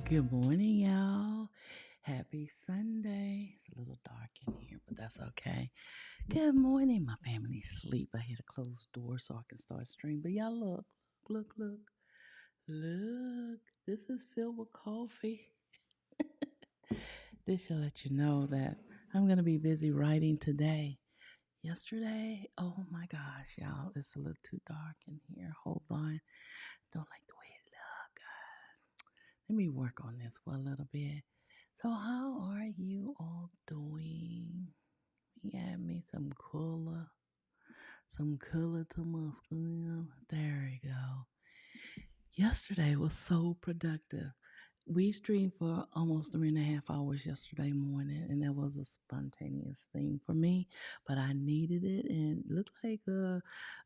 Good morning, y'all. Happy Sunday. It's a little dark in here, but that's okay. Good morning. My family's asleep. I had to close the door so I can start stream. But y'all look. This is filled with coffee. This should let you know that I'm going to be busy writing today. Yesterday, oh my gosh, y'all, it's a little too dark in here. Hold on. Don't like the way it looks. Let me work on this for a little bit. So how are you all doing? You had me some cooler to my skin. There we go. Yesterday was so productive. We streamed for almost 3.5 hours yesterday morning, and that was a spontaneous thing for me, but I needed it, and it looked like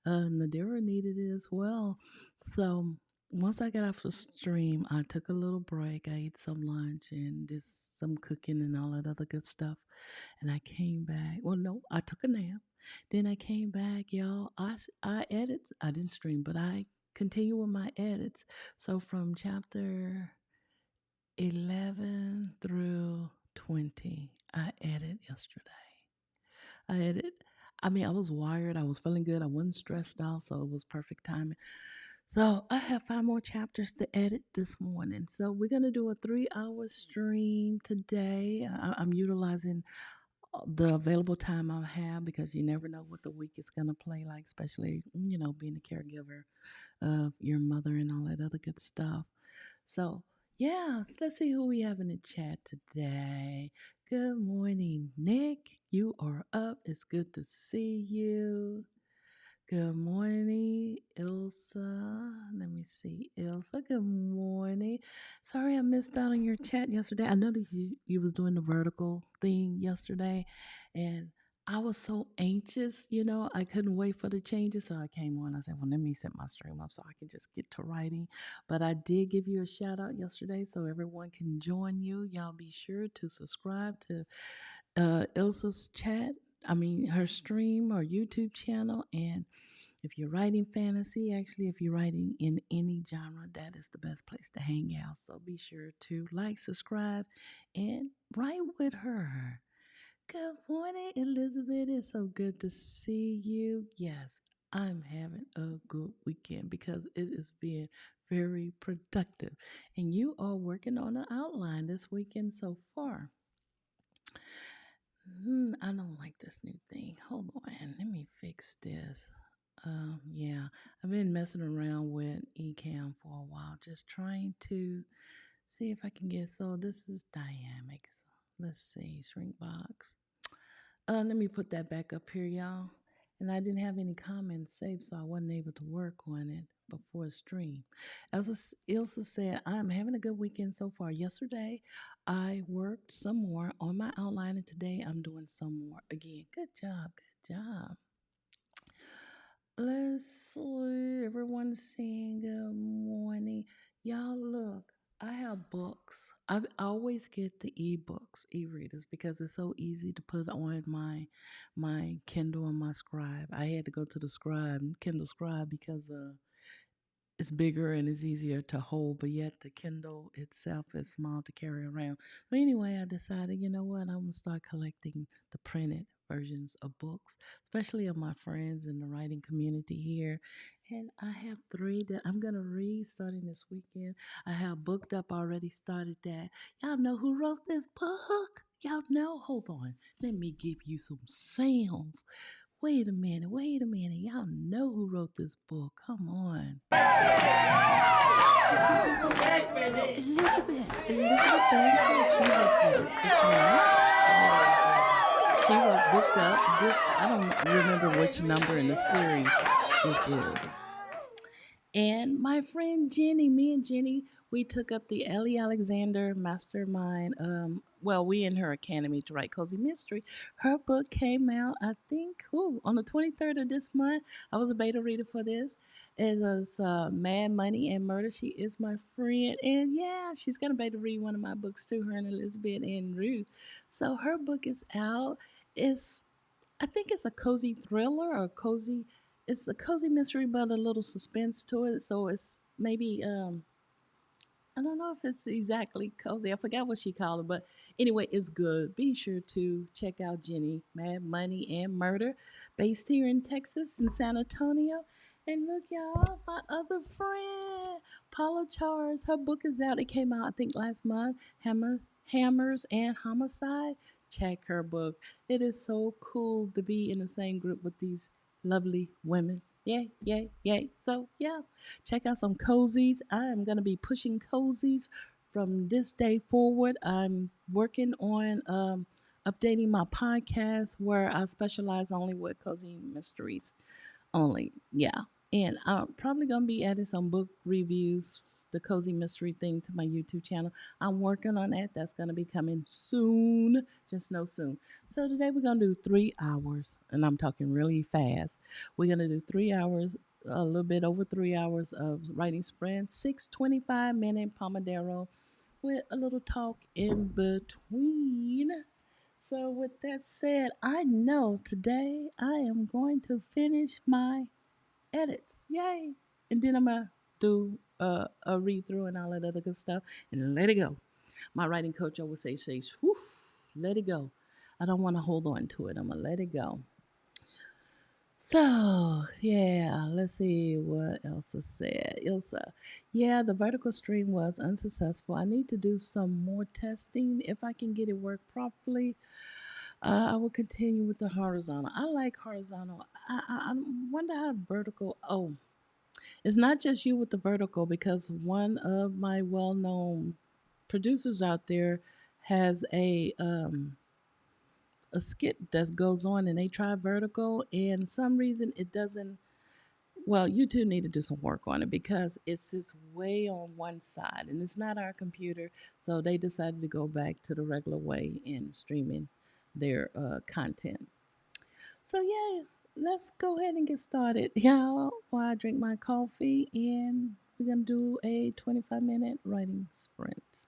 Nadira needed it as well. So once I got off the stream, I took a little break. I ate some lunch and did some cooking and all that other good stuff, and I came back. Well, no, I took a nap. Then I came back, y'all. I edit. I didn't stream, but I continue with my edits. So from chapter 11 through 20, I edit yesterday. I was wired. I was feeling good. I wasn't stressed out, so it was perfect timing. So I have 5 more chapters to edit this morning. So we're going to do a 3-hour stream today. I'm utilizing the available time I have because you never know what the week is going to play like, especially, being a caregiver of your mother and all that other good stuff. So, yeah, so let's see who we have in the chat today. Good morning, Nick. You are up. It's good to see you. Good morning, Ilsa. Let me see, Ilsa. Good morning. Sorry I missed out on your chat yesterday. I noticed you was doing the vertical thing yesterday, and I was so anxious, I couldn't wait for the changes. So I came on. I said, well, let me set my stream up so I can just get to writing. But I did give you a shout out yesterday so everyone can join you. Y'all be sure to subscribe to Ilsa's her stream or YouTube channel. And if you're writing fantasy, actually, if you're writing in any genre, that is the best place to hang out. So be sure to like, subscribe, and write with her. Good morning, Elizabeth. It's so good to see you. Yes, I'm having a good weekend because it is being very productive. And you are working on an outline this weekend so far. I don't like this new thing. Hold on. Let me fix this. Yeah, I've been messing around with Ecamm for a while, just trying to see if I can get, so this is dynamic. So let's see, shrink box. Let me put that back up here, y'all. And I didn't have any comments saved, so I wasn't able to work on it before stream. As Ilsa said, I'm having a good weekend so far. Yesterday, I worked some more on my outline, and today I'm doing some more again. Good job, good job. Let's see. Everyone's saying good morning. Y'all, look, I have books. I always get the e-readers, because it's so easy to put on my Kindle and my Scribe. I had to go to the Kindle Scribe, because it's bigger and it's easier to hold, but yet the Kindle itself is small to carry around. But anyway, I decided, you know what, I'm going to start collecting the printed versions of books, especially of my friends in the writing community here. And I have 3 that I'm going to read starting this weekend. I have Booked Up already started that. Y'all know who wrote this book? Y'all know? Hold on. Let me give you some sounds. Wait a minute. Y'all know who wrote this book. Come on. Elizabeth's very cool. She has voiced this one. She wrote Booked Up. I don't remember which number in the series this is. And my friend Jenny, me and Jenny, we took up the Ellie Alexander Mastermind. Well, we in her academy to write cozy mystery. Her book came out, I think, on the 23rd of this month. I was a beta reader for this. It was Mad Money and Murder. She is my friend, and yeah, she's gonna beta read one of my books too. Her and Elizabeth and Ruth. So her book is out. It's I think it's a cozy thriller or cozy. It's a cozy mystery, but a little suspense to it. So it's maybe I don't know if it's exactly cozy. I forgot what she called it, but anyway, it's good. Be sure to check out Jenny, Mad Money and Murder, based here in Texas in San Antonio. And look, y'all, my other friend, Paula Charles, her book is out. It came out, I think, last month. Hammers and Homicide. Check her book. It is so cool to be in the same group with these lovely women. Yay, yay, yay. So, yeah, check out some cozies. I am going to be pushing cozies from this day forward. I'm working on updating my podcast where I specialize only with cozy mysteries only. Yeah. And I'm probably going to be adding some book reviews, the cozy mystery thing to my YouTube channel. I'm working on that. That's going to be coming soon. Just know soon. So today we're going to do 3 hours, and I'm talking really fast. We're going to do 3 hours, a little bit over 3 hours of writing sprint, 6 25-minute Pomodoro with a little talk in between. So, with that said, I know today I am going to finish my edits. Yay! And then I'm going to do a read through and all that other good stuff and let it go. My writing coach always says, whew, let it go. I don't want to hold on to it. I'm going to let it go. So, yeah, let's see what Elsa said. Ilsa, yeah, the vertical stream was unsuccessful. I need to do some more testing. If I can get it work properly, I will continue with the horizontal. I like horizontal. I wonder how vertical. Oh, it's not just you with the vertical because one of my well-known producers out there has a skit that goes on and they try vertical and some reason it doesn't. Well, you two need to do some work on it because it sits way on one side and it's not our computer. So they decided to go back to the regular way in streaming their content. So, yeah, let's go ahead and get started. Y'all, while I drink my coffee, and we're going to do a 25-minute writing sprint.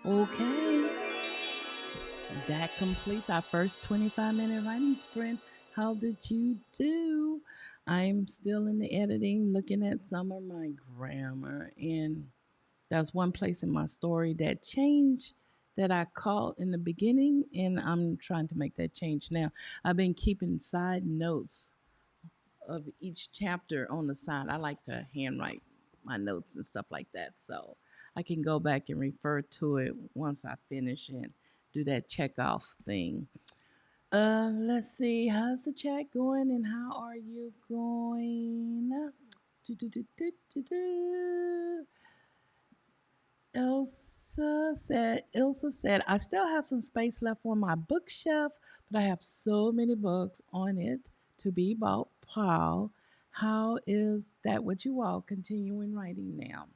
Okay, that completes our first 25-minute writing sprint. How did you do? I'm still in the editing, looking at some of my grammar, and that's one place in my story that changed that I caught in the beginning, and I'm trying to make that change now. I've been keeping side notes of each chapter on the side. I like to handwrite my notes and stuff like that. So I can go back and refer to it once I finish and do that check off thing. Let's see, how's the chat going and how are you going? Do, do, do, do, do, do. Ilsa said, I still have some space left on my bookshelf, but I have so many books on it to be bought. Paul, how is that what you all continuing writing now?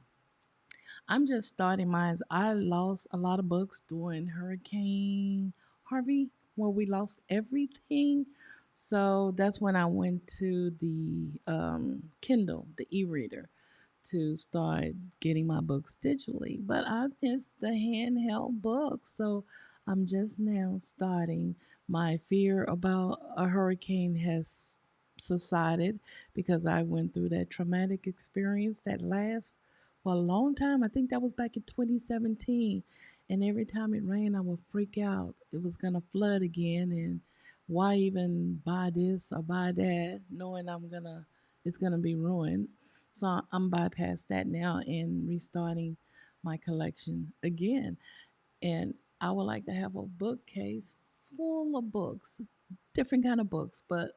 I'm just starting mine. I lost a lot of books during Hurricane Harvey, where we lost everything. So that's when I went to the Kindle, the e reader, to start getting my books digitally. But I missed the handheld books. So I'm just now starting. My fear about a hurricane has subsided because I went through that traumatic experience that lasts for a long time. I think that was back in 2017. And every time it rained, I would freak out. It was going to flood again. And why even buy this or buy that, knowing it's going to be ruined. So I'm bypassed that now and restarting my collection again. And I would like to have a bookcase full of books, different kind of books. But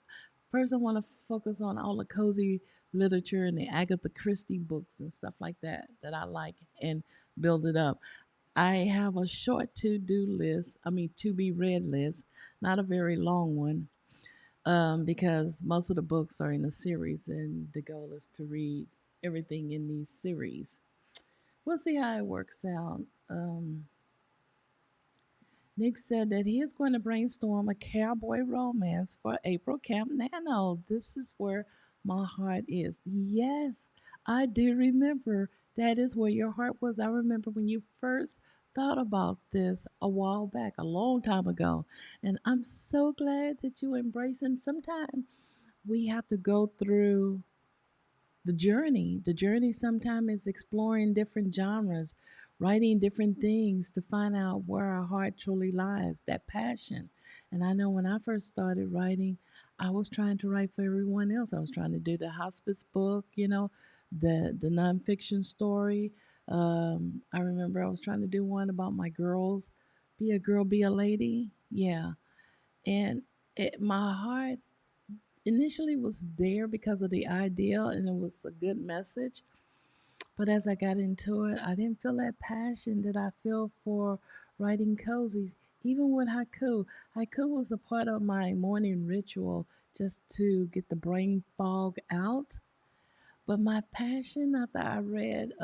first, I want to focus on all the cozy literature and the Agatha Christie books and stuff like that I like, and build it up. I have a short to-do list. I mean, to be read list, not a very long one, because most of the books are in a series, and the goal is to read everything in these series. We'll see how it works out. Nick said that he is going to brainstorm a cowboy romance for April Camp Nano. This is where my heart is. Yes, I do remember. That is where your heart was. I remember when you first thought about this a while back, a long time ago. And I'm so glad that you embrace it. Sometimes we have to go through the journey sometimes is exploring different genres, writing different things to find out where our heart truly lies, that passion. And I know when I first started writing, I was trying to write for everyone else. I was trying to do the hospice book, the nonfiction story. I remember I was trying to do one about my girls, be a girl, be a lady. Yeah. And my heart initially was there because of the idea and it was a good message. But as I got into it, I didn't feel that passion that I feel for writing cozies. Even with haiku, haiku was a part of my morning ritual just to get the brain fog out. But my passion after I read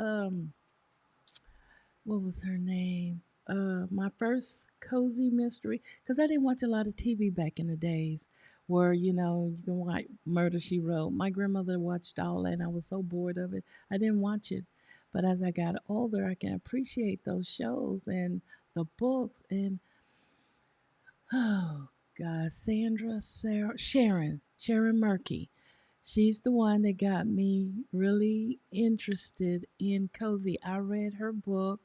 what was her name? My first cozy mystery, because I didn't watch a lot of TV back in the days where, you can watch Murder She Wrote. My grandmother watched all that and I was so bored of it. I didn't watch it. But as I got older, I can appreciate those shows and the books and, oh, God, Sharon Murphy. She's the one that got me really interested in cozy. I read her book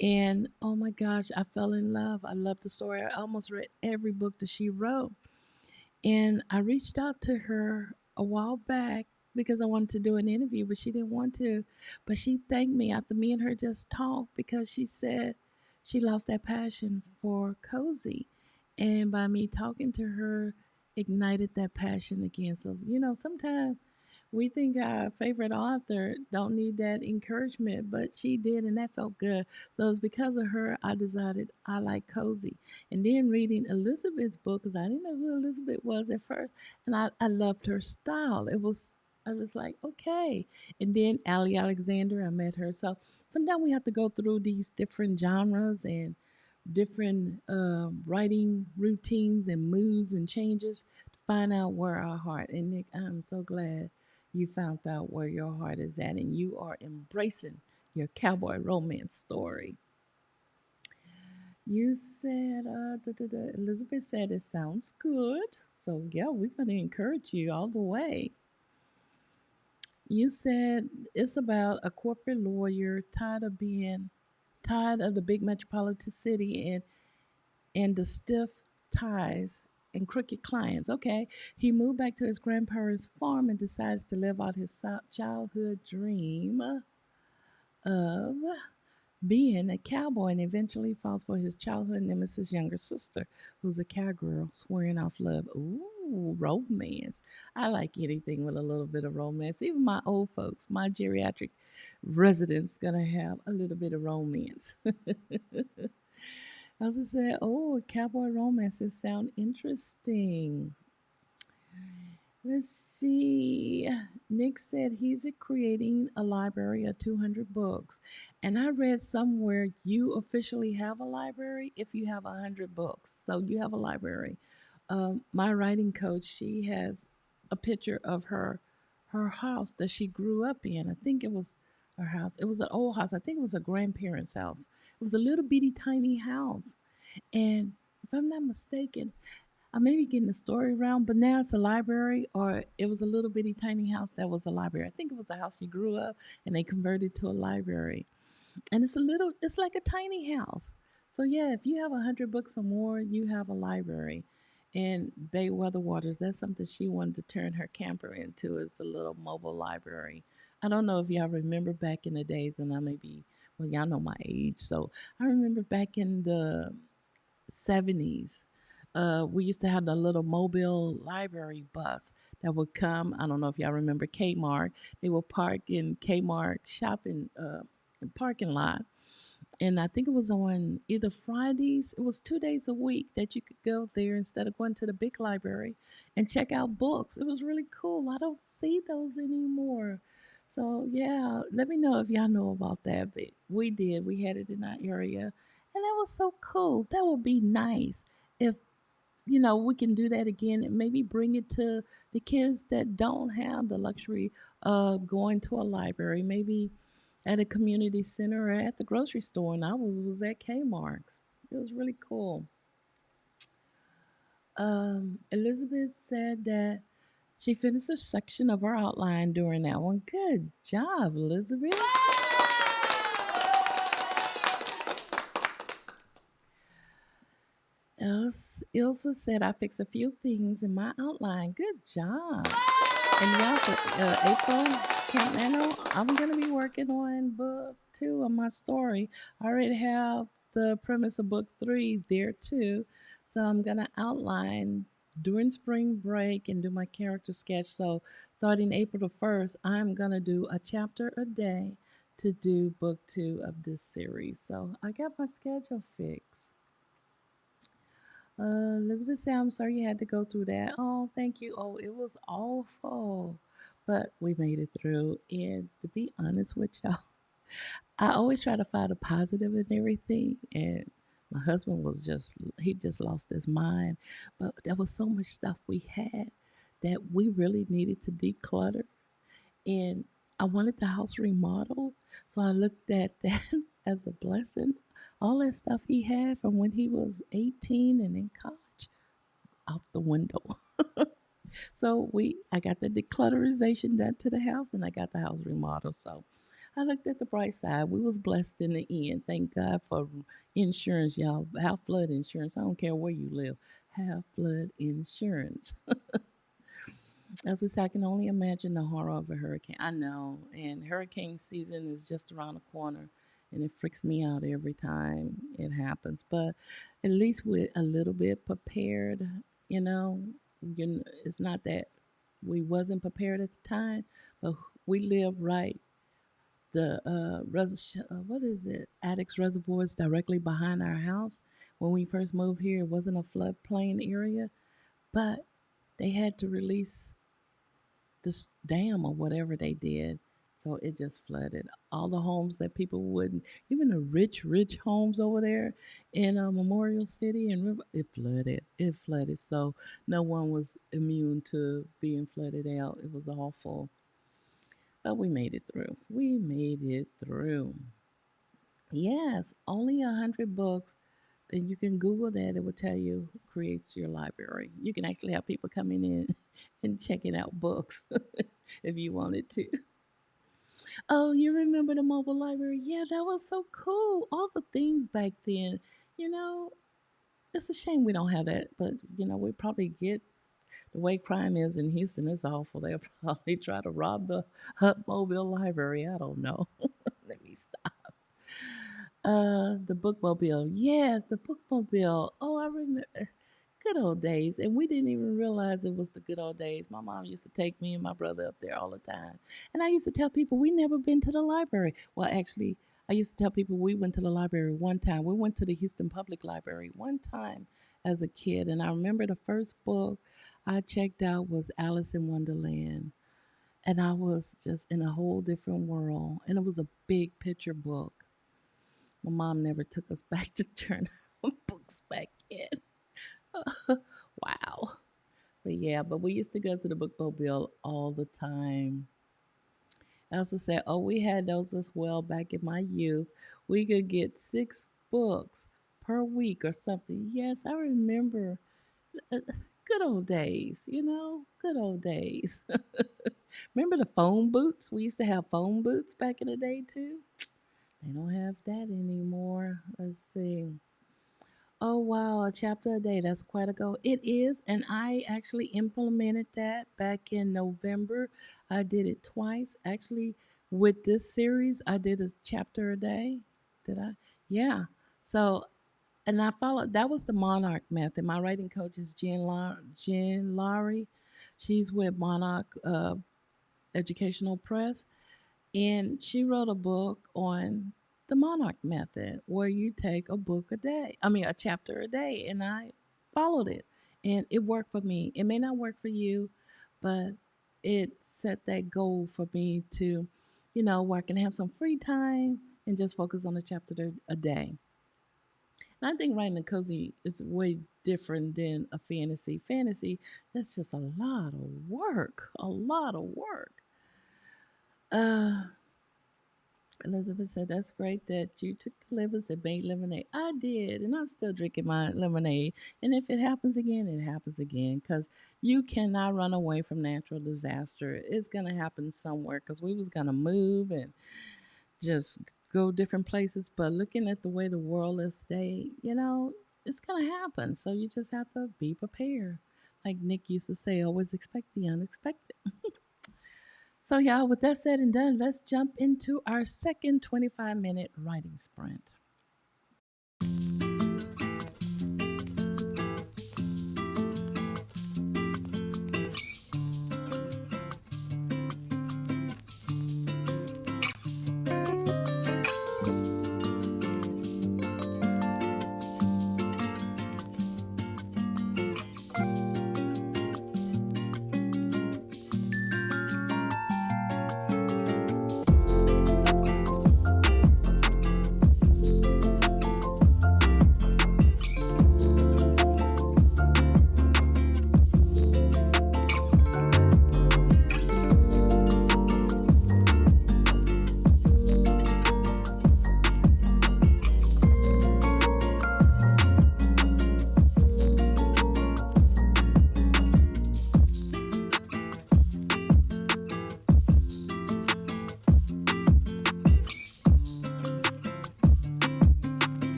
and oh my gosh, I fell in love. I loved the story. I almost read every book that she wrote. And I reached out to her a while back because I wanted to do an interview, but she didn't want to. But she thanked me after me and her just talked because she said she lost that passion for cozy. And by me talking to her, ignited that passion again. So, sometimes we think our favorite author don't need that encouragement, but she did, and that felt good. So it's because of her I decided I like cozy. And then reading Elizabeth's book, because I didn't know who Elizabeth was at first, and I loved her style. I was like, okay. And then Allie Alexander, I met her. So sometimes we have to go through these different genres and different writing routines and moods and changes to find out where our heart. And Nick, I'm so glad you found out where your heart is at and you are embracing your cowboy romance story. You said, Elizabeth said it sounds good. So, yeah, we're going to encourage you all the way. You said it's about a corporate lawyer tired of the big metropolitan city and the stiff ties and crooked clients. Okay, he moved back to his grandparents' farm and decides to live out his childhood dream of being a cowboy and eventually falls for his childhood nemesis younger sister, who's a cowgirl swearing off love. Ooh. Ooh, romance. I like anything with a little bit of romance. Even my old folks, my geriatric residents, gonna have a little bit of romance. As I said, oh, cowboy romances sound interesting. Let's see. Nick said he's creating a library of 200 books. And I read somewhere you officially have a library if you have 100 books. So you have a library. My writing coach, she has a picture of her house that she grew up in. I think it was her house. It was an old house. I think it was a grandparents' house. It was a little bitty tiny house. And if I'm not mistaken, I may be getting the story around, but now it's a library, or it was a little bitty tiny house that was a library. I think it was a house she grew up and they converted to a library. And it's like a tiny house. So yeah, if you have 100 books or more, you have a library. And Bay Weather Waters, that's something she wanted to turn her camper into, is a little mobile library. I don't know if y'all remember back in the days, and I may be, well, y'all know my age. So I remember back in the 70s. We used to have the little mobile library bus that would come. I don't know if y'all remember Kmart. They would park in Kmart shopping parking lot. And I think it was on either Fridays, it was 2 days a week that you could go there instead of going to the big library and check out books. It was really cool. I don't see those anymore. So, yeah, let me know if y'all know about that. But we did. We had it in our area. And that was so cool. That would be nice if, we can do that again and maybe bring it to the kids that don't have the luxury of going to a library. Maybe at a community center or at the grocery store, and I was at Kmart's. It was really cool. Elizabeth said that she finished a section of her outline during that one. Good job, Elizabeth. Ilsa said I fixed a few things in my outline. Good job. And y'all, for April Camp Nano, I'm going to be working on book 2 of my story. I already have the premise of book 3 there too. So I'm going to outline during spring break and do my character sketch. So starting April the 1st, I'm going to do a chapter a day to do book 2 of this series. So I got my schedule fixed. Elizabeth said, I'm sorry you had to go through that. Oh, thank you. Oh, it was awful. But we made it through. And to be honest with y'all, I always try to find a positive in everything. And my husband he just lost his mind. But there was so much stuff we had that we really needed to declutter. And I wanted the house remodeled. So I looked at that as a blessing. All that stuff he had from when he was 18 and in college out the window. So I got the declutterization done to the house and I got the house remodeled. So I looked at the bright side. We was blessed in the end. Thank God for insurance, y'all. Have flood insurance. I don't care where you live. Have flood insurance. As I said, I can only imagine the horror of a hurricane. I know, and hurricane season is just around the corner, and it freaks me out every time it happens. But at least we're a little bit prepared. You know, it's not that we wasn't prepared at the time, but we live right. The what is it? Addicts Reservoir is directly behind our house. When we first moved here, it wasn't a floodplain area, but they had to release this dam or whatever they did. So it just flooded all the homes that people wouldn't, even the rich homes over there in Memorial City and River, it flooded. It flooded. So no one was immune to being flooded out. It was awful. But we made it through. We made it through. Yes, only 100 books. And you can Google that. It will tell you who creates your library. You can actually have people coming in and checking out books if you wanted to. Oh, you remember the mobile library? Yeah, that was so cool. All the things back then. You know, it's a shame we don't have that, but we probably get the way crime is in Houston is awful. They'll probably try to rob the mobile library. I don't know. Let me stop. The bookmobile. Yes, the bookmobile. Oh, I remember. Good old days. And we didn't even realize it was the good old days. My mom used to take me and my brother up there all the time. And I used to tell people we never been to the library. Well, actually, I used to tell people we went to the library one time. We went to the Houston Public Library one time as a kid. And I remember the first book I checked out was Alice in Wonderland. And I was just in a whole different world. And it was a big picture book. My mom never took us back to turn our books back in. Wow. But yeah, but we used to go to the bookmobile all the time. I also said, oh, we had those as well back in my youth. We could get 6 books per week or something. Yes, I remember good old days, good old days. Remember the phone booths? We used to have phone booths back in the day too. They don't have that anymore. Let's see. Oh wow, a chapter a day. That's quite a go. It is, and I actually implemented that back in November. I did it twice. Actually, with this series, I did a chapter a day. Did I? Yeah. So, and I followed. That was the Monarch method. My writing coach is Jen Laurie. She's with Monarch Educational Press, and she wrote a book on the Monarch Method, where you take a book a day. I mean, a chapter a day. And I followed it. And it worked for me. It may not work for you, but it set that goal for me to, where I can have some free time and just focus on a chapter a day. And I think writing a cozy is way different than a fantasy. Fantasy, that's just a lot of work, a lot of work. Uh, Elizabeth said, that's great that you took the lemons and made lemonade. I did, and I'm still drinking my lemonade. And if it happens again, it happens again because you cannot run away from natural disaster. It's going to happen somewhere because we was going to move and just go different places. But looking at the way the world is today, it's going to happen. So you just have to be prepared. Like Nick used to say, always expect the unexpected. So, y'all, with that said and done, let's jump into our second 25-minute writing sprint.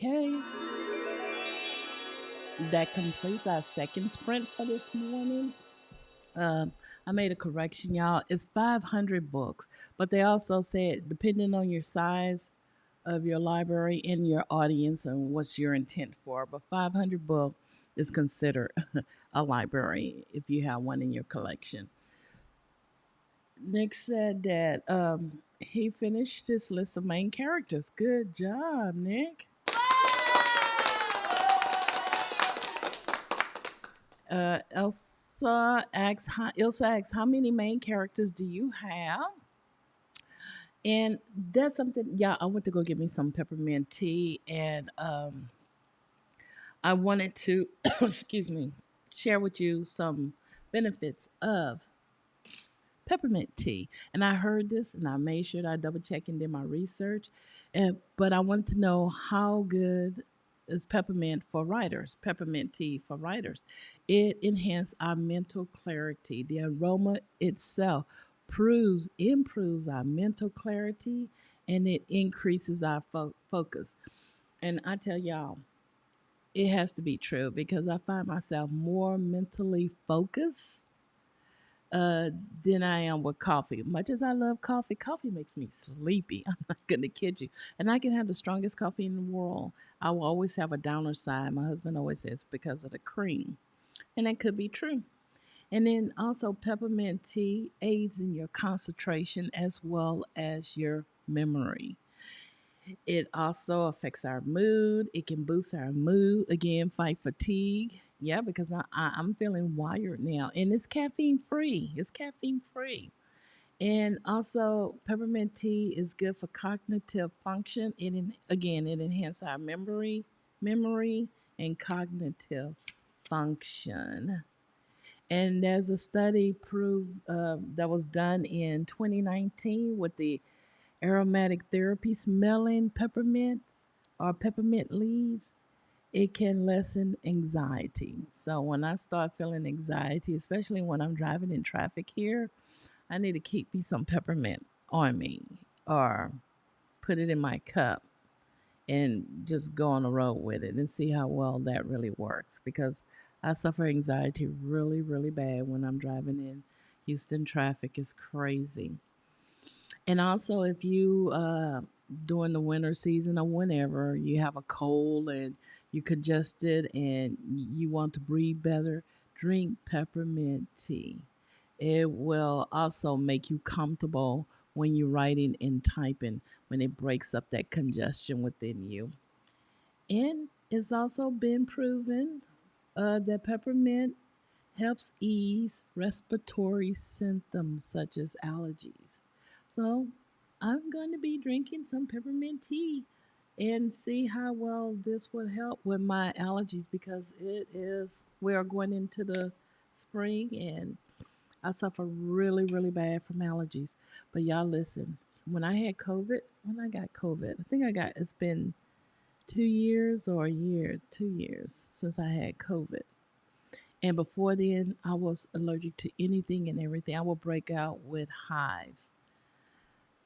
Okay, that completes our second sprint for this morning. Um, I made a correction, y'all. It's 500 books, but they also said depending on your size of your library and your audience and what's your intent for, but 500 book is considered a library if you have one in your collection. Nick said that he finished his list of main characters. Good job, Nick. Ilsa asks, how many main characters do you have? And that's something, yeah, I went to go get me some peppermint tea, and I wanted to, excuse me, share with you some benefits of peppermint tea. And I heard this and I made sure that I double checked and did my research. But I wanted to know how good is peppermint tea for writers. It enhances our mental clarity. The aroma itself improves our mental clarity, and it increases our focus. And I tell y'all, it has to be true because I find myself more mentally focused uh, than I am with coffee. Much as I love coffee, coffee makes me sleepy. I'm not going to kid you. And I can have the strongest coffee in the world. I will always have a downer side. My husband always says because of the cream. And that could be true. And then also, peppermint tea aids in your concentration as well as your memory. It also affects our mood. It can boost our mood. Again, fight fatigue. Yeah, because I'm feeling wired now. And it's caffeine free. It's caffeine free. And also, peppermint tea is good for cognitive function. Again, it enhances our memory, and cognitive function. And there's a study that was done in 2019 with the aromatic therapy smelling peppermints or peppermint leaves. It can lessen anxiety. So when I start feeling anxiety, especially when I'm driving in traffic here, I need to keep me some peppermint on me or put it in my cup and just go on the road with it and see how well that really works because I suffer anxiety really, really bad when I'm driving in Houston traffic. Is crazy. And also, if you during the winter season or whenever you have a cold and you congested and you want to breathe better, drink peppermint tea. It will also make you comfortable when you're writing and typing when it breaks up that congestion within you. And it's also been proven that peppermint helps ease respiratory symptoms such as allergies. So I'm going to be drinking some peppermint tea and see how well this will help with my allergies because we are going into the spring and I suffer really, really bad from allergies. But y'all listen, when I got COVID, it's been 2 years or a year, 2 years since I had COVID. And before then, I was allergic to anything and everything. I would break out with hives.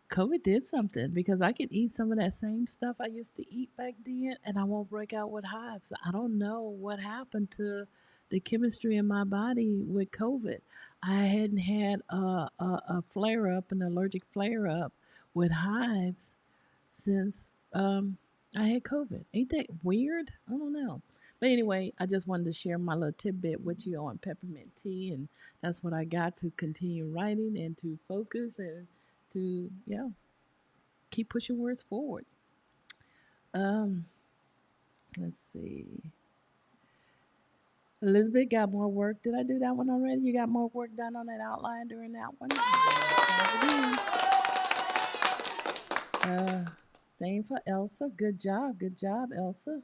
COVID did something because I could eat some of that same stuff I used to eat back then and I won't break out with hives. I don't know what happened to the chemistry in my body with COVID. I hadn't had a flare up, an allergic flare up with hives since I had COVID. Ain't that weird? I don't know. But anyway, I just wanted to share my little tidbit with you on peppermint tea, and that's what I got to continue writing and to focus and to keep pushing words forward. Um, let's see. Elizabeth got more work. Did I do that one already? You got more work done on that outline during that one? Uh, Same for Elsa. Good job. Good job, Elsa.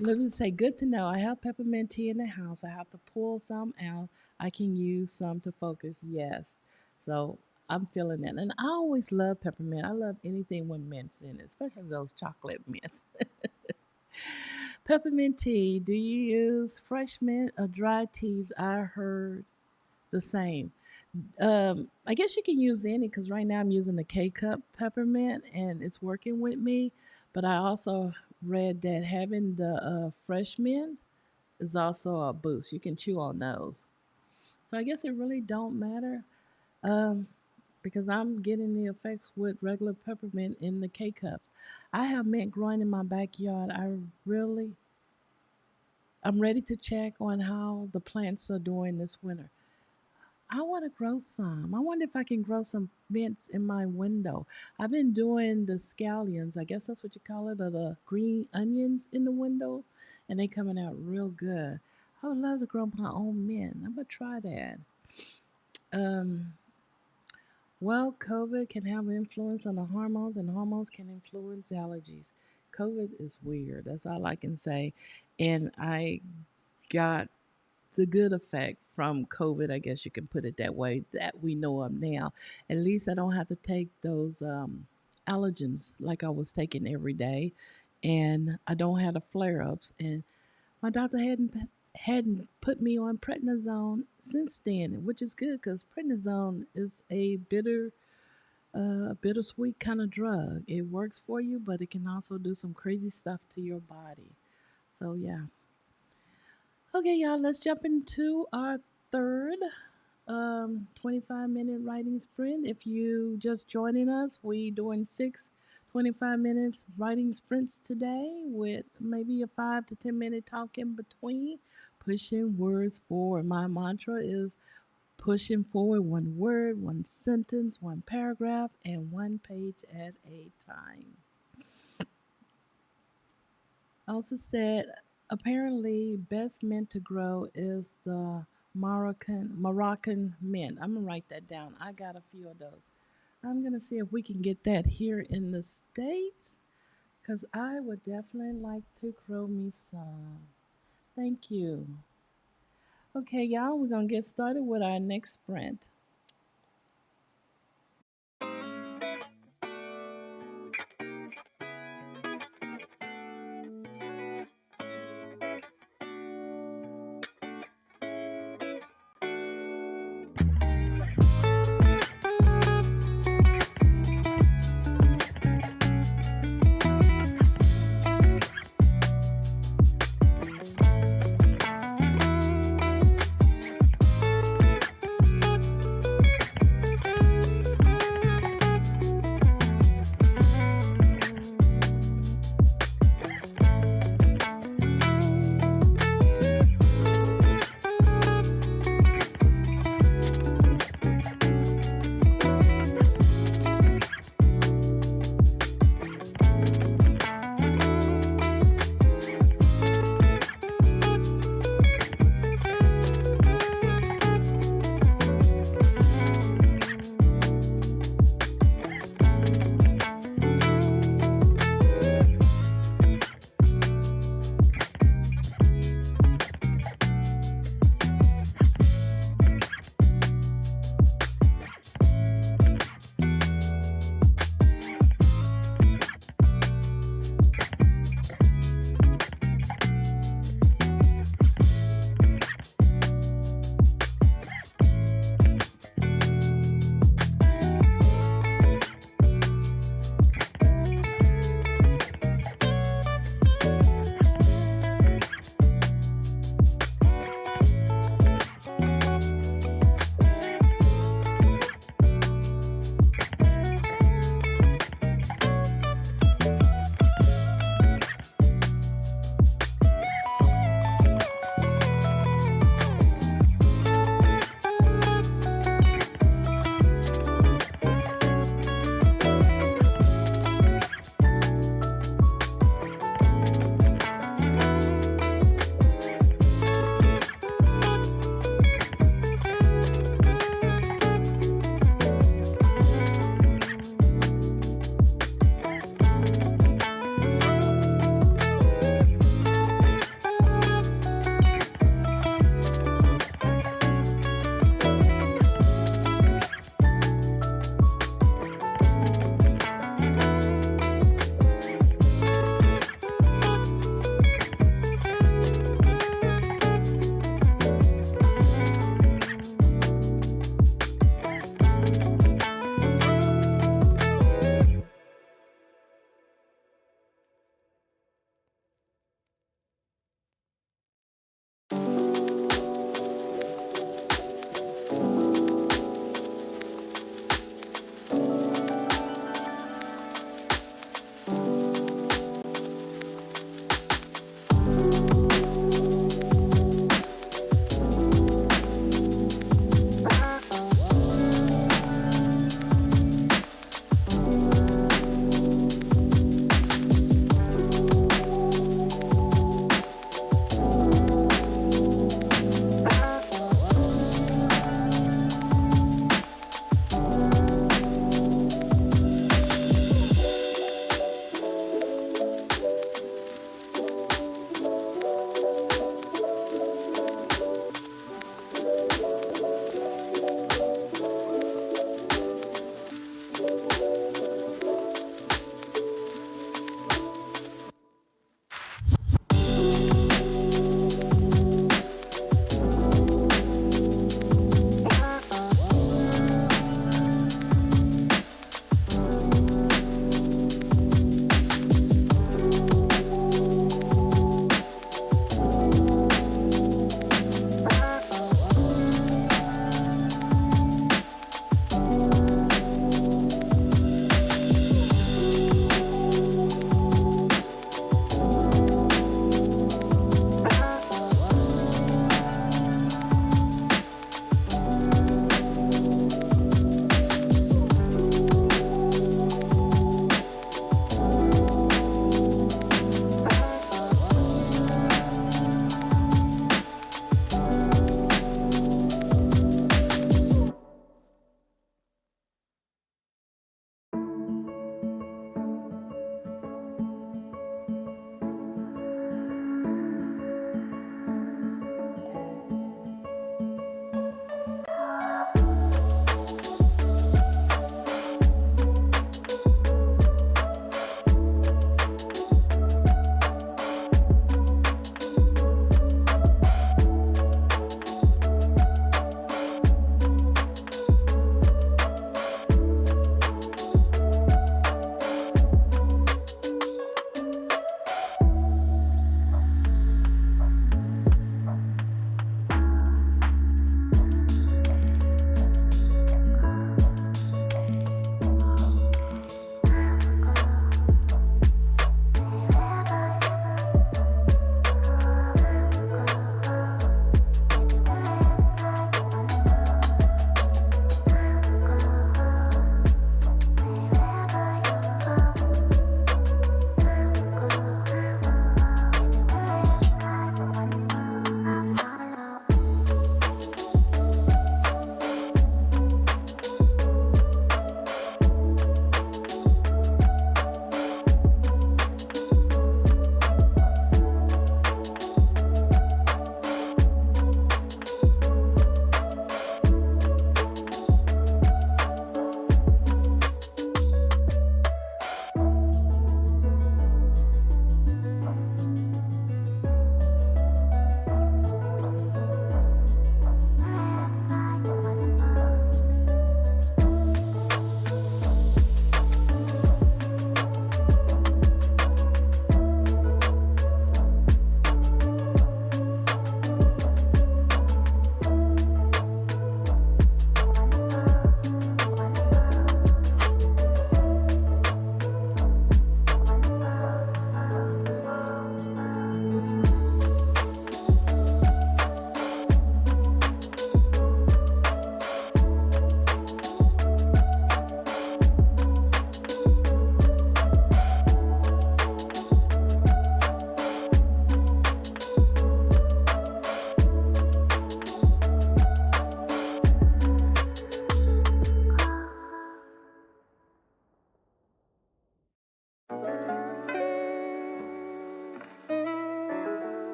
Let me say, good to know. I have peppermint tea in the house. I have to pull some out. I can use some to focus. Yes. So I'm feeling that. And I always love peppermint. I love anything with mints in it, especially those chocolate mints. Peppermint tea. Do you use fresh mint or dry teas? I heard the same. I guess you can use any because right now I'm using the K cup peppermint and it's working with me. But I also read that having the fresh mint is also a boost. You can chew on those. So I guess it really don't matter um, because I'm getting the effects with regular peppermint in the K cups. I have mint growing in my backyard. I'm ready to check on how the plants are doing this winter. I want to grow some. I wonder if I can grow some mints in my window. I've been doing the scallions, I guess that's what you call it, or the green onions in the window, and they coming out real good. I would love to grow my own mint. I'm gonna try that. Um, well, COVID can have an influence on the hormones, and hormones can influence allergies. COVID is weird. That's all I can say. And I got the good effect from COVID, I guess you can put it that way, that we know of now. At least I don't have to take those allergens like I was taking every day, and I don't have the flare ups. And my doctor hadn't put me on prednisone since then, which is good because prednisone is a bittersweet kind of drug. It works for you, but it can also do some crazy stuff to your body. So yeah. Okay, y'all, let's jump into our third 25-minute writing sprint. If you just joining us, we doing 6 25 minutes writing sprints today with maybe a 5 to 10 minute talk in between, pushing words forward. My mantra is pushing forward one word, one sentence, one paragraph, and one page at a time. Also said, apparently, best mint to grow is the Moroccan mint. I'm gonna write that down. I got a few of those. I'm gonna see if we can get that here in the States, cause I would definitely like to grow me some. Thank you. Okay, y'all, we're gonna get started with our next sprint.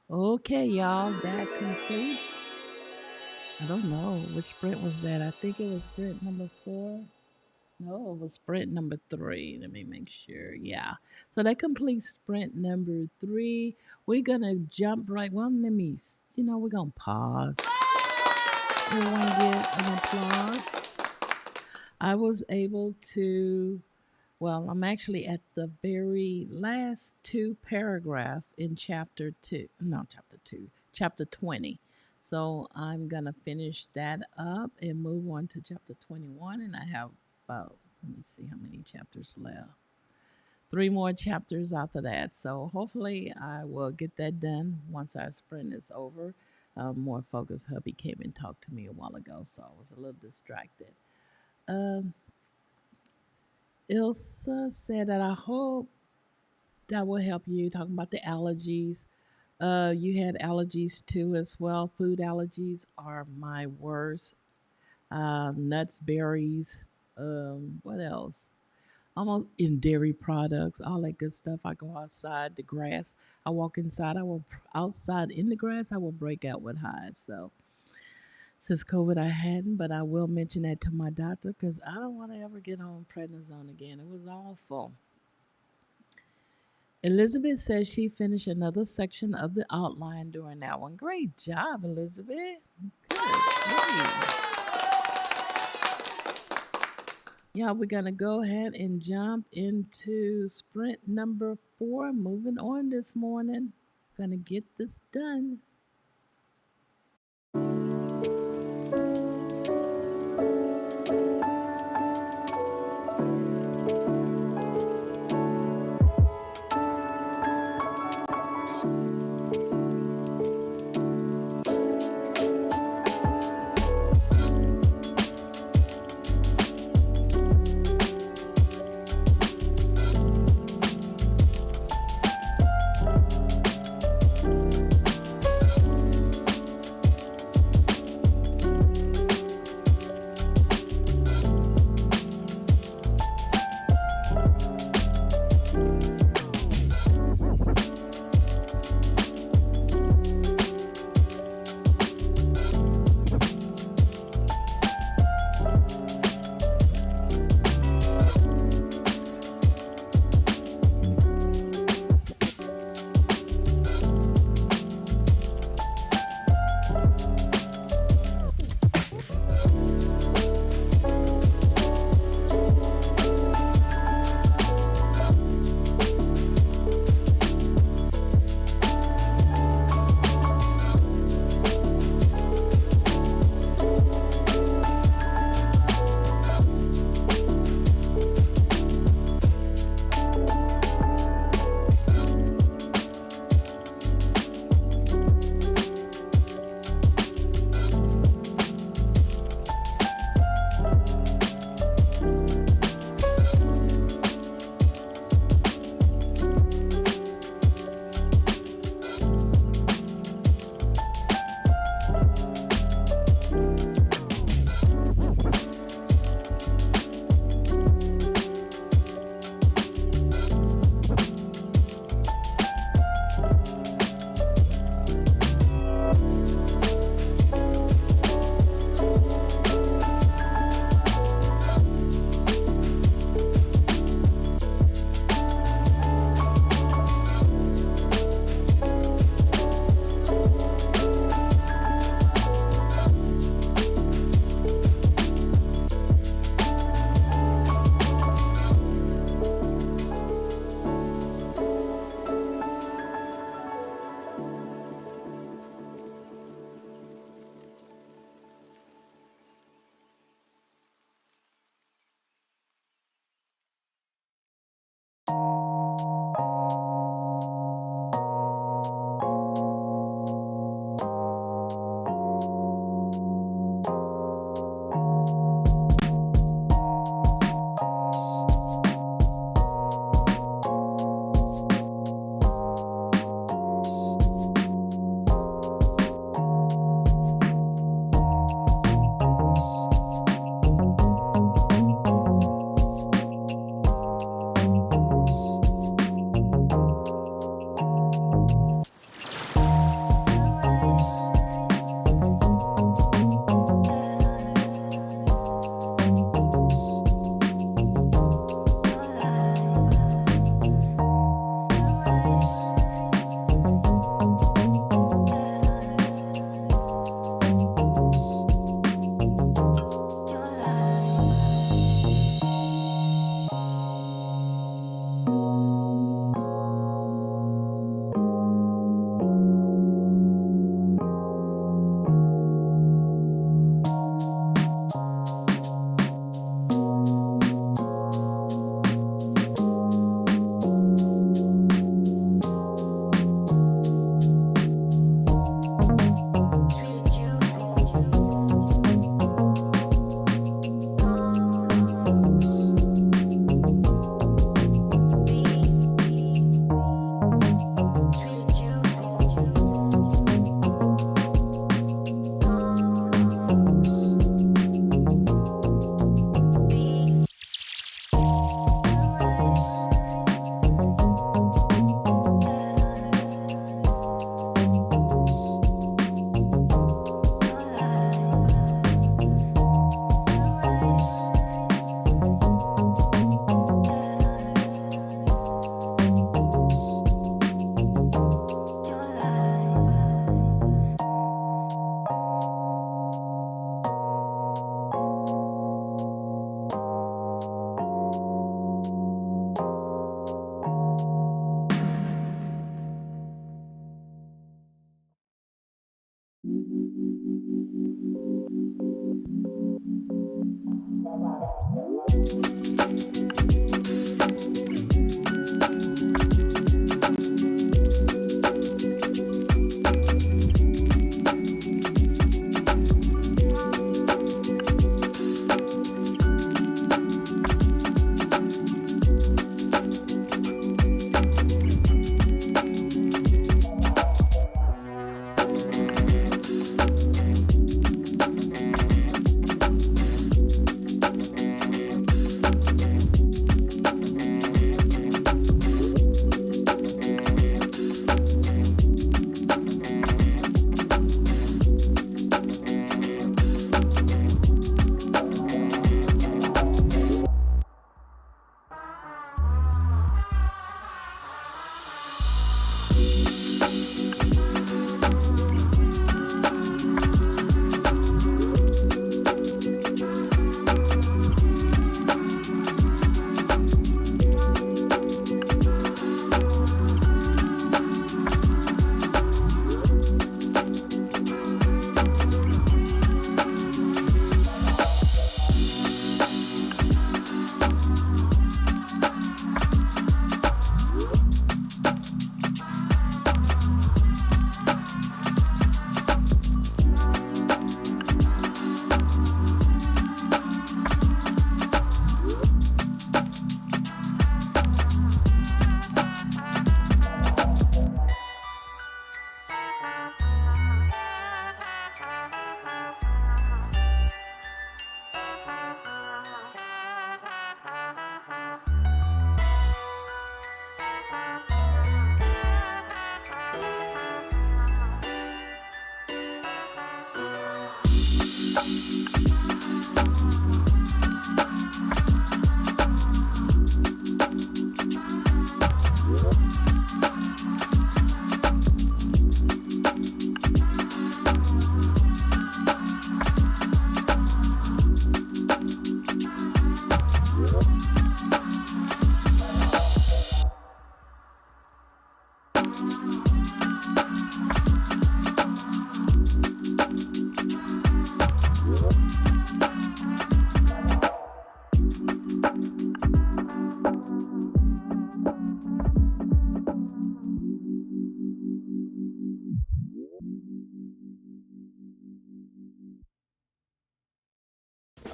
Okay, y'all, that completes. I don't know which sprint was that. I think it was sprint number 4. No, it was sprint number 3. Let me make sure. Yeah. So that completes sprint number 3. We're going to jump right. Well, let me, we're going to pause. Everyone get an applause. I was able to, well, I'm actually at the very last 2 paragraph in chapter 20. So I'm going to finish that up and move on to chapter 21. And I have about, let me see how many chapters left. 3 more chapters after that. So hopefully I will get that done once our sprint is over. More focused. Hubby came and talked to me a while ago, so I was a little distracted. Ilsa said that I hope that will help you, talking about the allergies. You had allergies too as well. Food allergies are my worst. Nuts, berries, what else? Almost in dairy products, all that good stuff. I go outside, the grass. I walk inside. Outside in the grass. I will break out with hives. So since COVID, I hadn't, but I will mention that to my doctor because I don't want to ever get on prednisone again. It was awful. Elizabeth says she finished another section of the outline during that one. Great job, Elizabeth. Good. Yeah, we're going to go ahead and jump into sprint number 4. Moving on this morning. Going to get this done.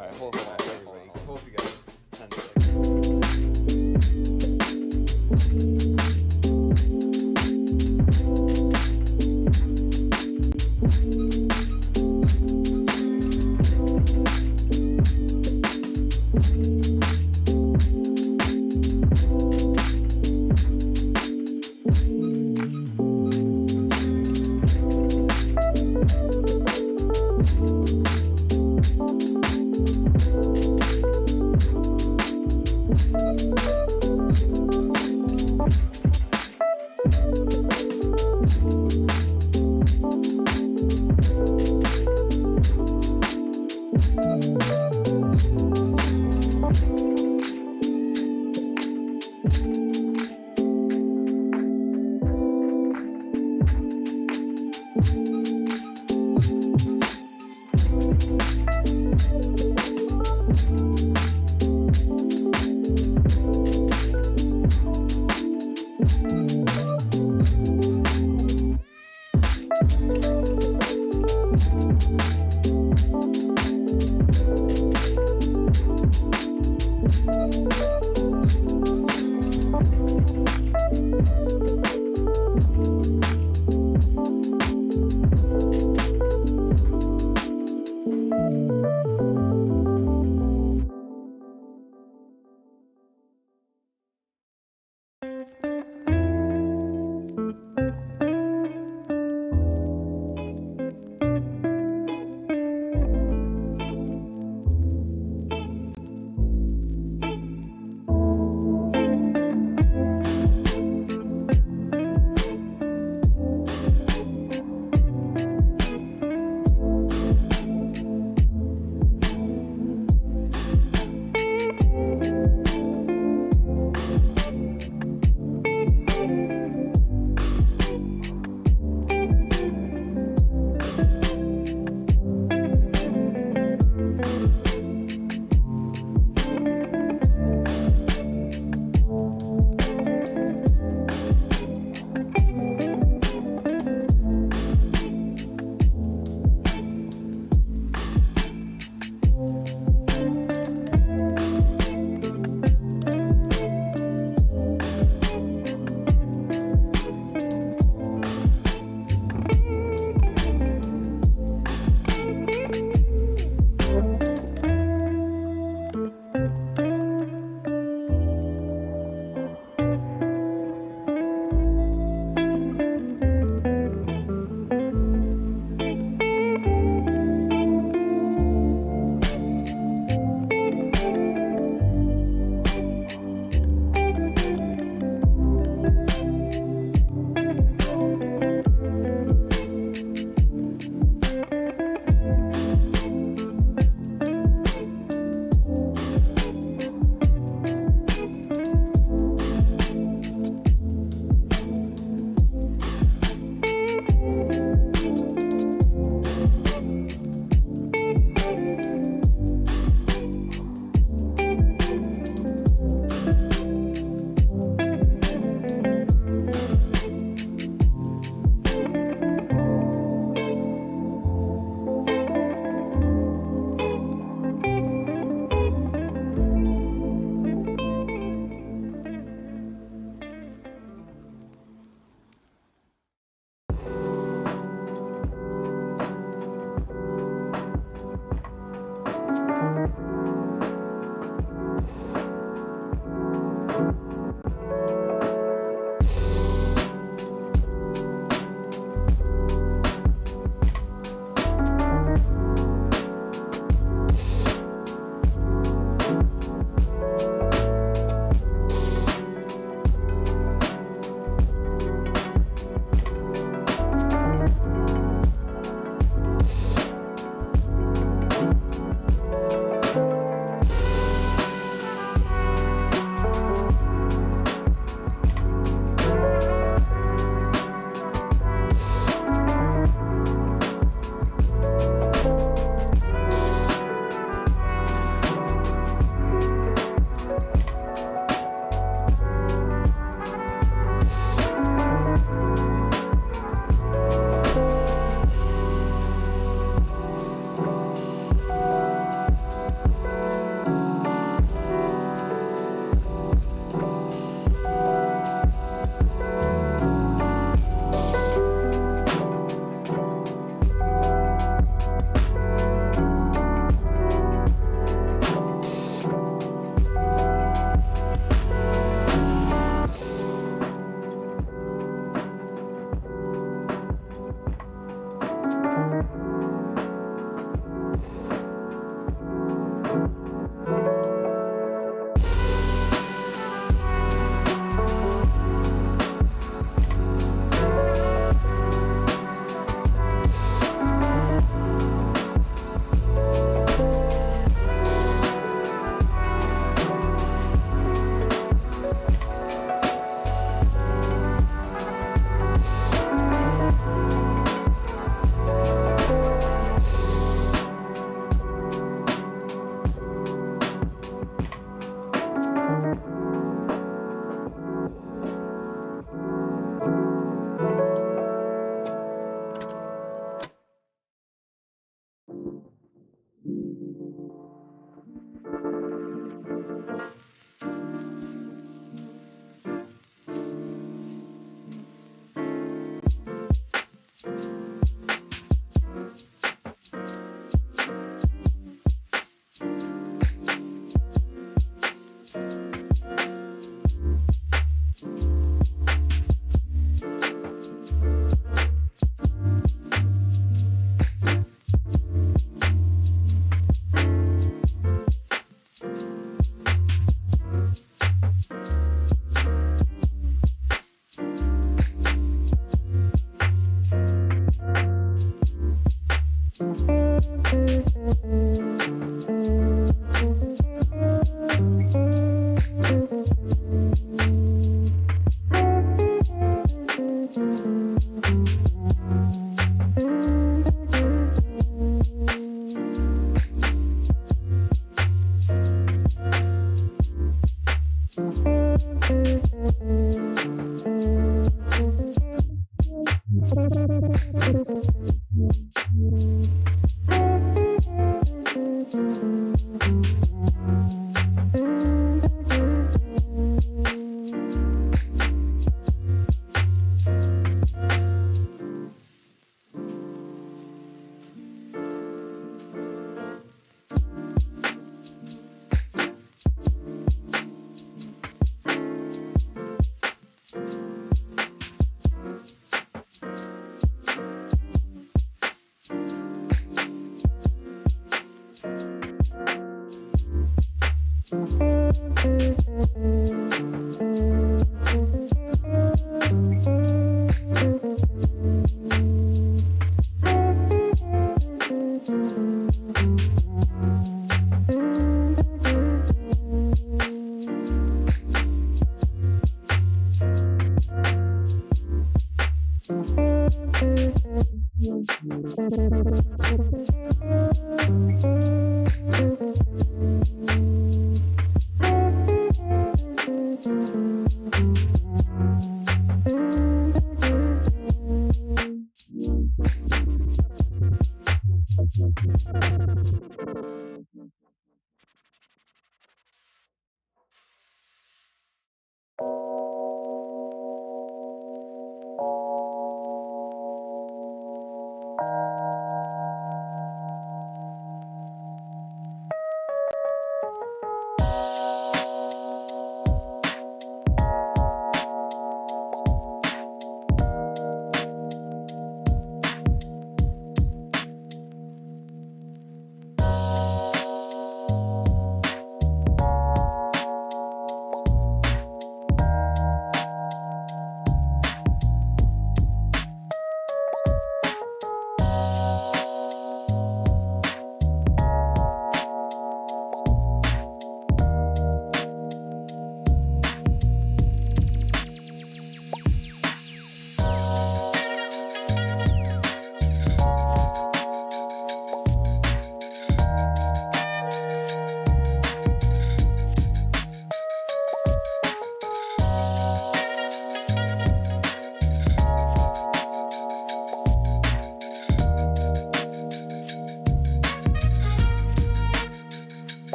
Alright, hold on, everybody. Hold you guys 10 seconds.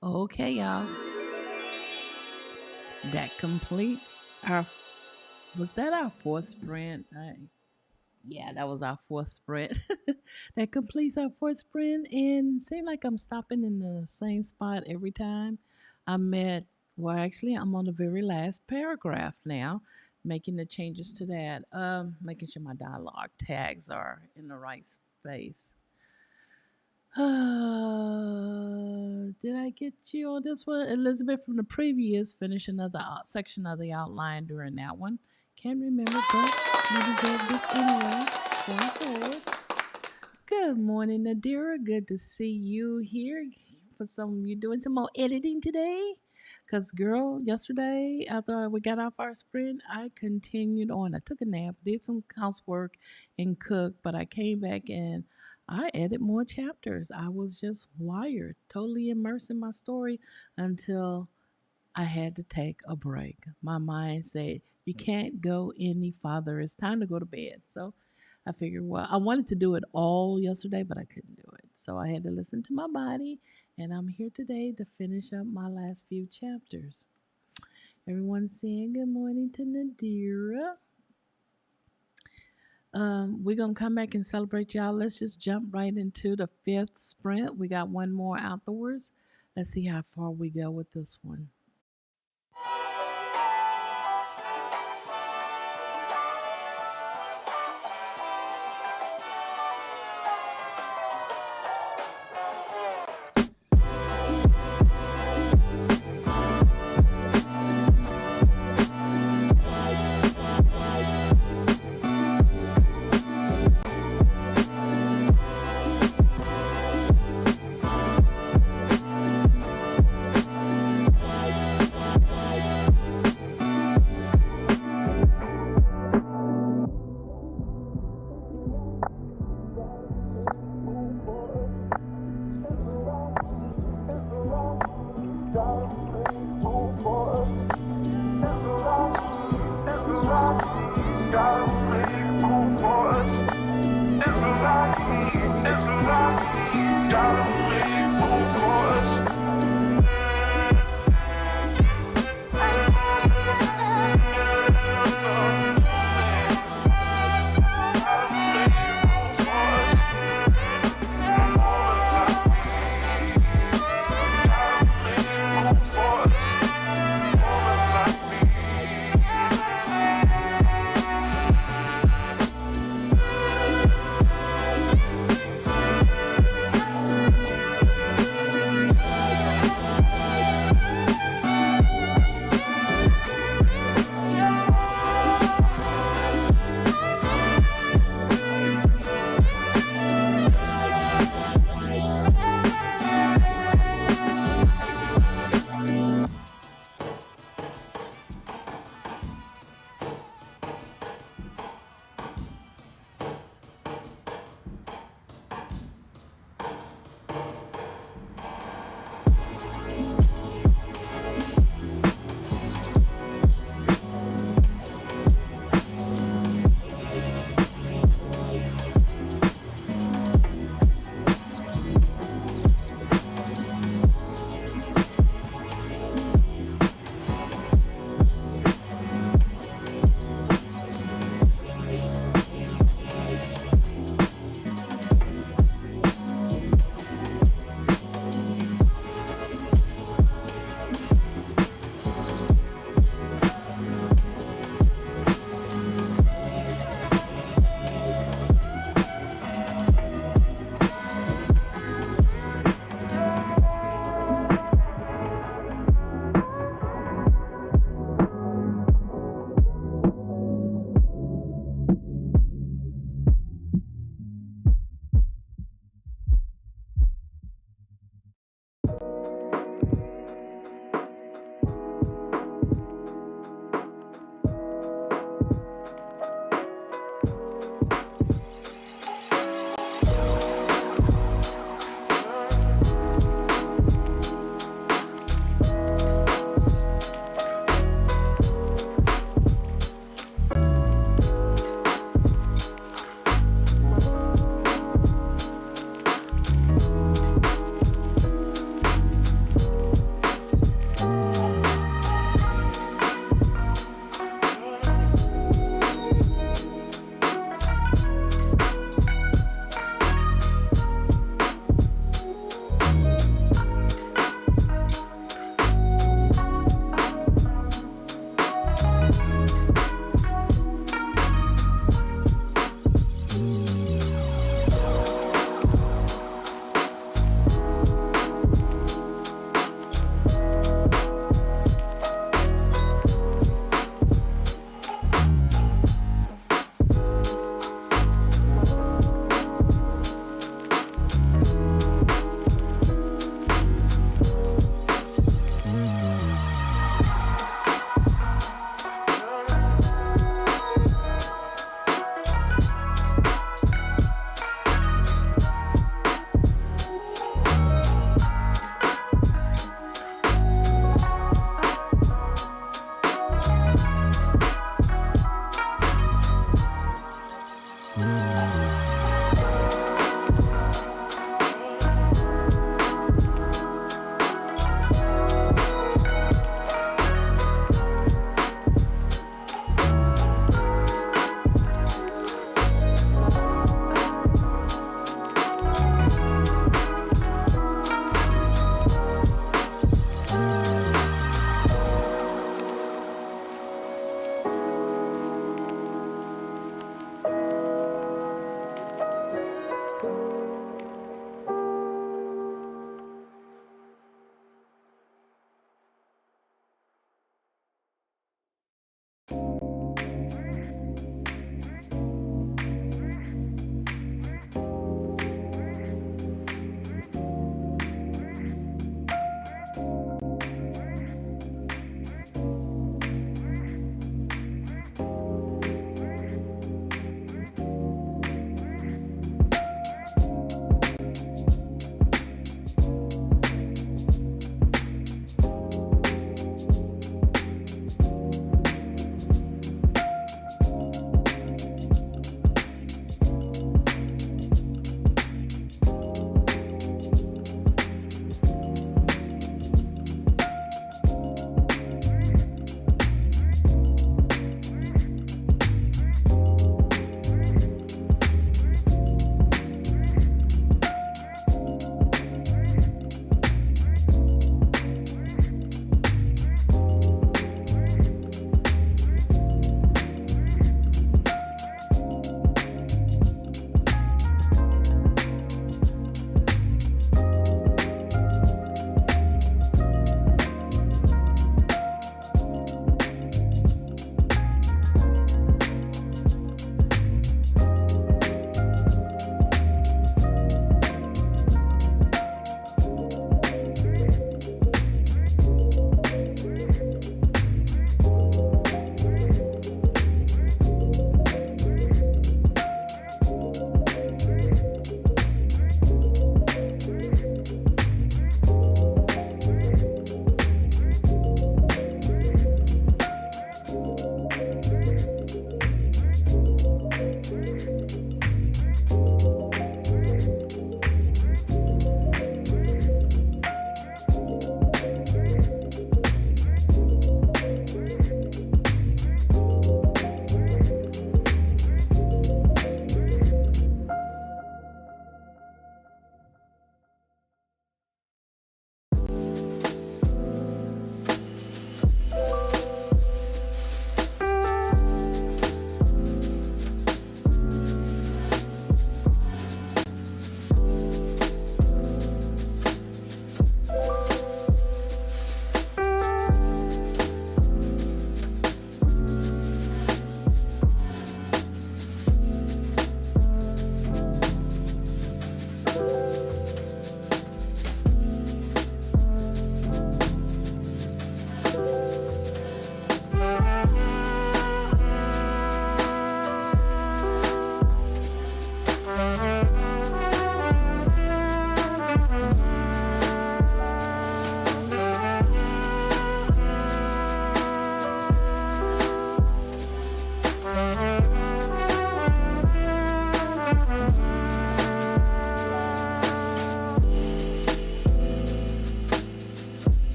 Okay, y'all. That completes our. Was that our fourth sprint? Yeah, that was our fourth sprint. That completes our fourth sprint, and seemed like I'm stopping in the same spot every time. I'm at. Well, actually, I'm on the very last paragraph now, making the changes to that. Making sure my dialogue tags are in the right space. Did I get you on this one? Elizabeth from the previous, finish another section of the outline during that one. Can't remember, but you deserve this anyway. Going forward. Good morning, Nadira. Good to see you here. For some, you doing some more editing today? Cause girl, yesterday after we got off our sprint, I continued on. I took a nap, did some housework, and cooked. But I came back and I added more chapters. I was just wired, totally immersed in my story until I had to take a break. My mind said, you can't go any farther. It's time to go to bed. So I figured, well, I wanted to do it all yesterday, but I couldn't do it. So I had to listen to my body, and I'm here today to finish up my last few chapters. Everyone's saying good morning to Nadira. We're going to come back and celebrate y'all. Let's just jump right into the fifth sprint. We got one more afterwards. Let's see how far we go with this one.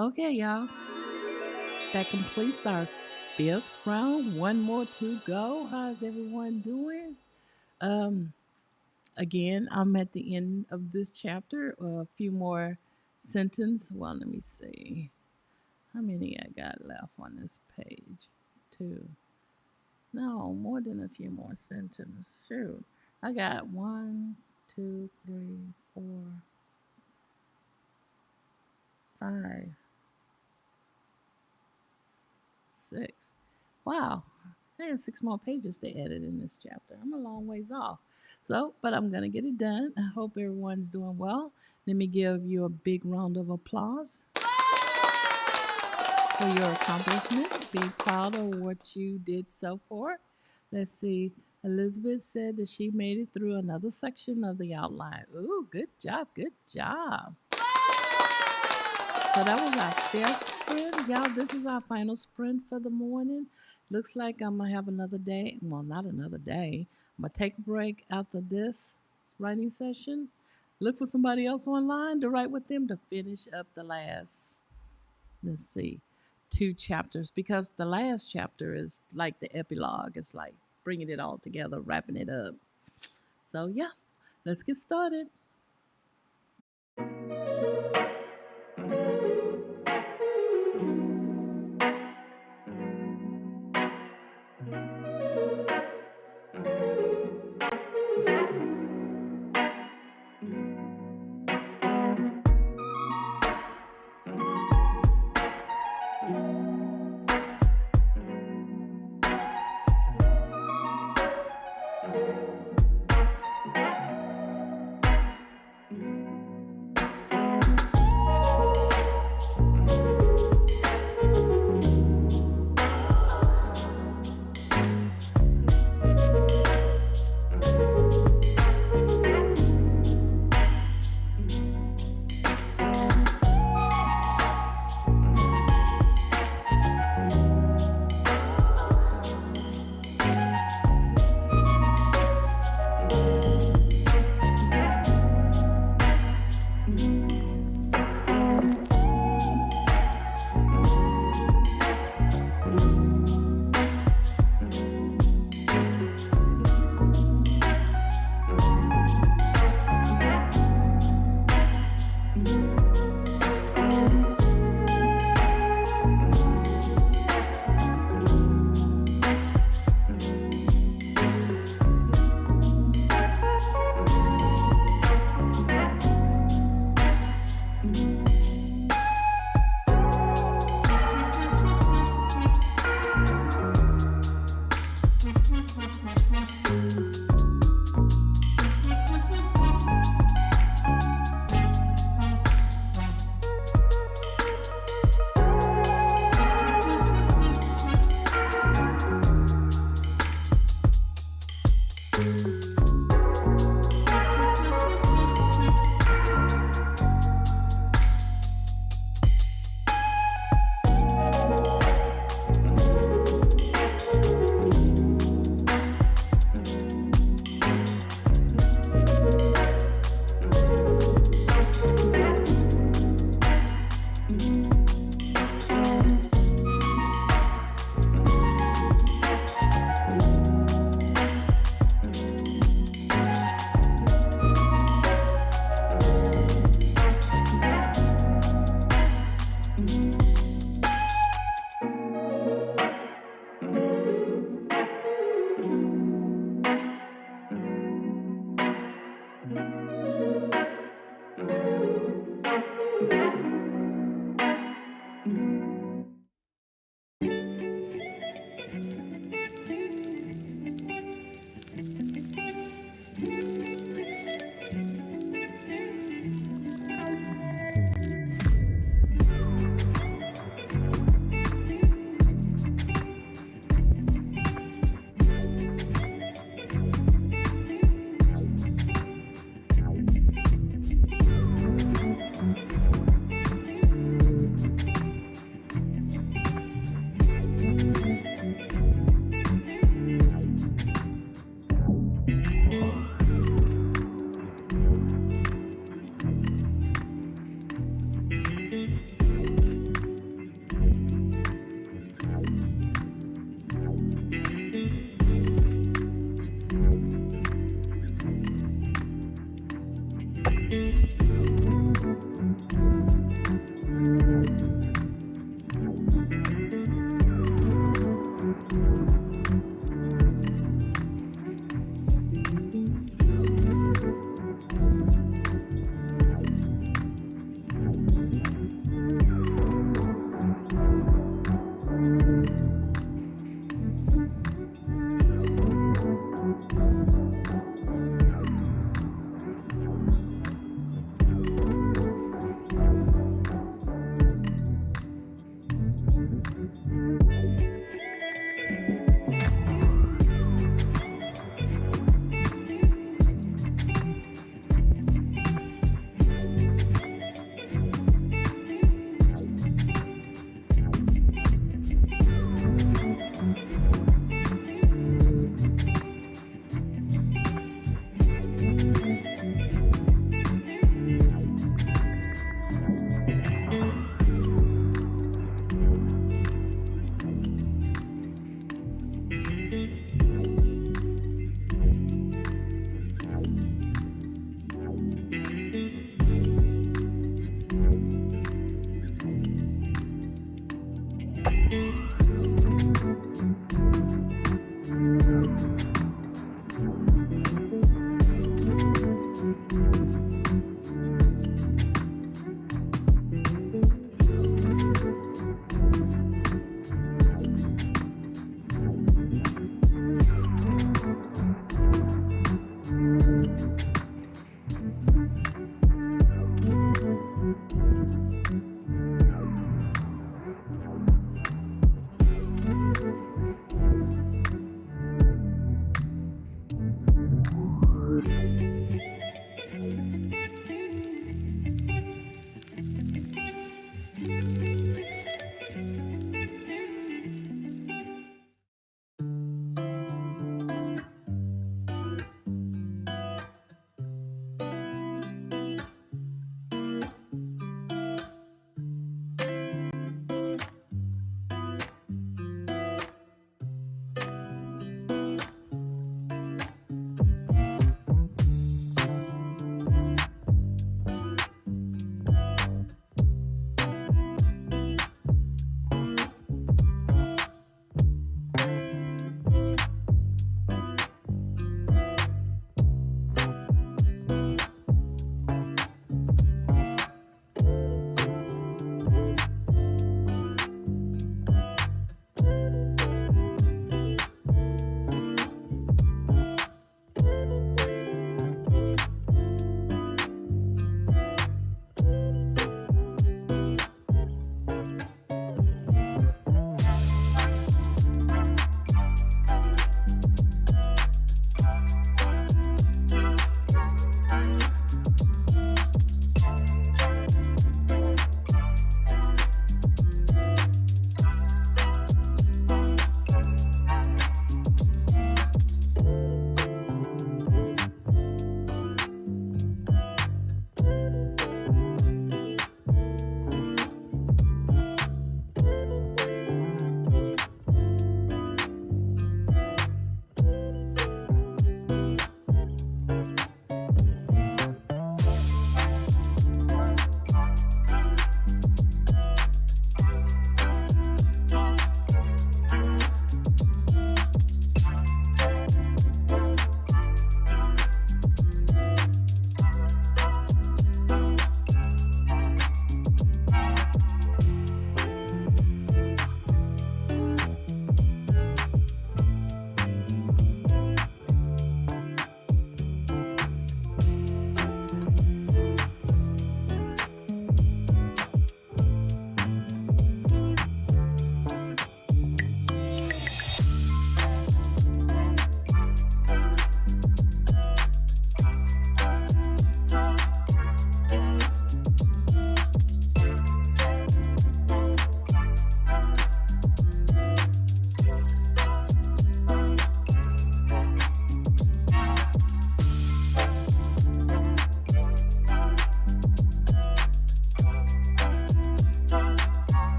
Okay, y'all. That completes our fifth round. One more to go. How's everyone doing? Um, Again, I'm at the end of this chapter. A few more sentences. Well, let me see. How many I got left on this page? Two. No, more than a few more sentences. Shoot. I got one, two, three, four, five, six. Wow. I had six more pages to edit in this chapter. I'm a long ways off. So, but I'm going to get it done. I hope everyone's doing well. Let me give you a big round of applause for your accomplishment. Be proud of what you did so far. Let's see. Elizabeth said that she made it through another section of the outline. Ooh, good job. Good job. So that was our fifth sprint. Y'all, this is our final sprint for the morning. Looks like I'm going to have another day. Well, not another day. I'm going to take a break after this writing session. Look for somebody else online to write with them to finish up the last, let's see, two chapters. Because the last chapter is like the epilogue. It's like bringing it all together, wrapping it up. So, yeah, let's get started.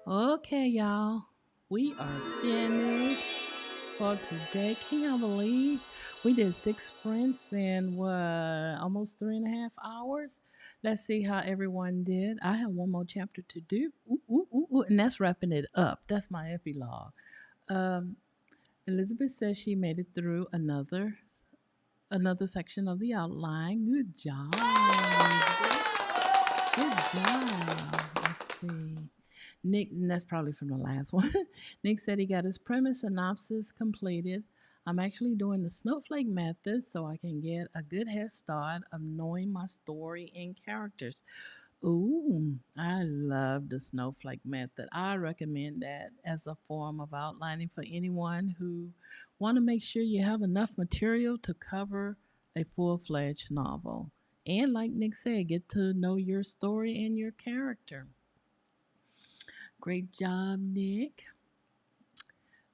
Okay, y'all. We are finished for today. Can y'all believe we did 6 sprints in what, almost 3.5 hours? Let's see how everyone did. I have one more chapter to do. Ooh, ooh, ooh, ooh, and that's wrapping it up. That's my epilogue. Um, Elizabeth says she made it through another section of the outline. Good job, Elizabeth. Good job. Let's see. Nick, and that's probably from the last one. Nick said he got his premise synopsis completed. I'm actually doing the snowflake method so I can get a good head start of knowing my story and characters. Ooh, I love the snowflake method. I recommend that as a form of outlining for anyone who want to make sure you have enough material to cover a full-fledged novel. And like Nick said, get to know your story and your character. Great job, Nick.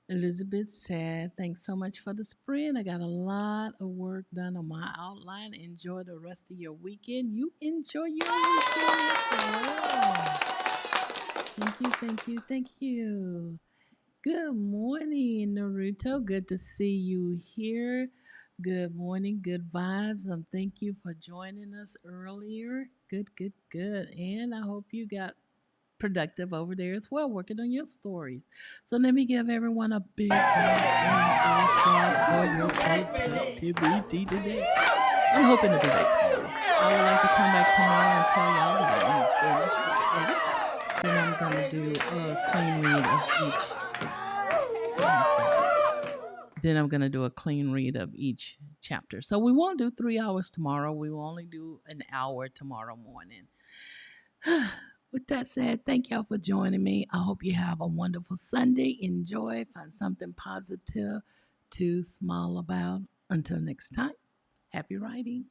Elizabeth said, thanks so much for the sprint. I got a lot of work done on my outline. Enjoy the rest of your weekend. You enjoy your weekend as well. Thank you, thank you, thank you. Good morning, Naruto. Good to see you here. Good morning, good vibes. Thank you for joining us earlier. Good, good, good. And I hope you got productive over there as well, working on your stories. So let me give everyone a big round of applause for your productivity today. I'm hoping to be back tomorrow. I would like to come back tomorrow and tell y'all that I'm finished with the edit. Then I'm gonna do a clean read of each. Then I'm gonna do a clean read of each chapter. So we won't do 3 hours tomorrow. We will only do an hour tomorrow morning. With that said, thank y'all for joining me. I hope you have a wonderful Sunday. Enjoy, find something positive to smile about. Until next time, happy writing.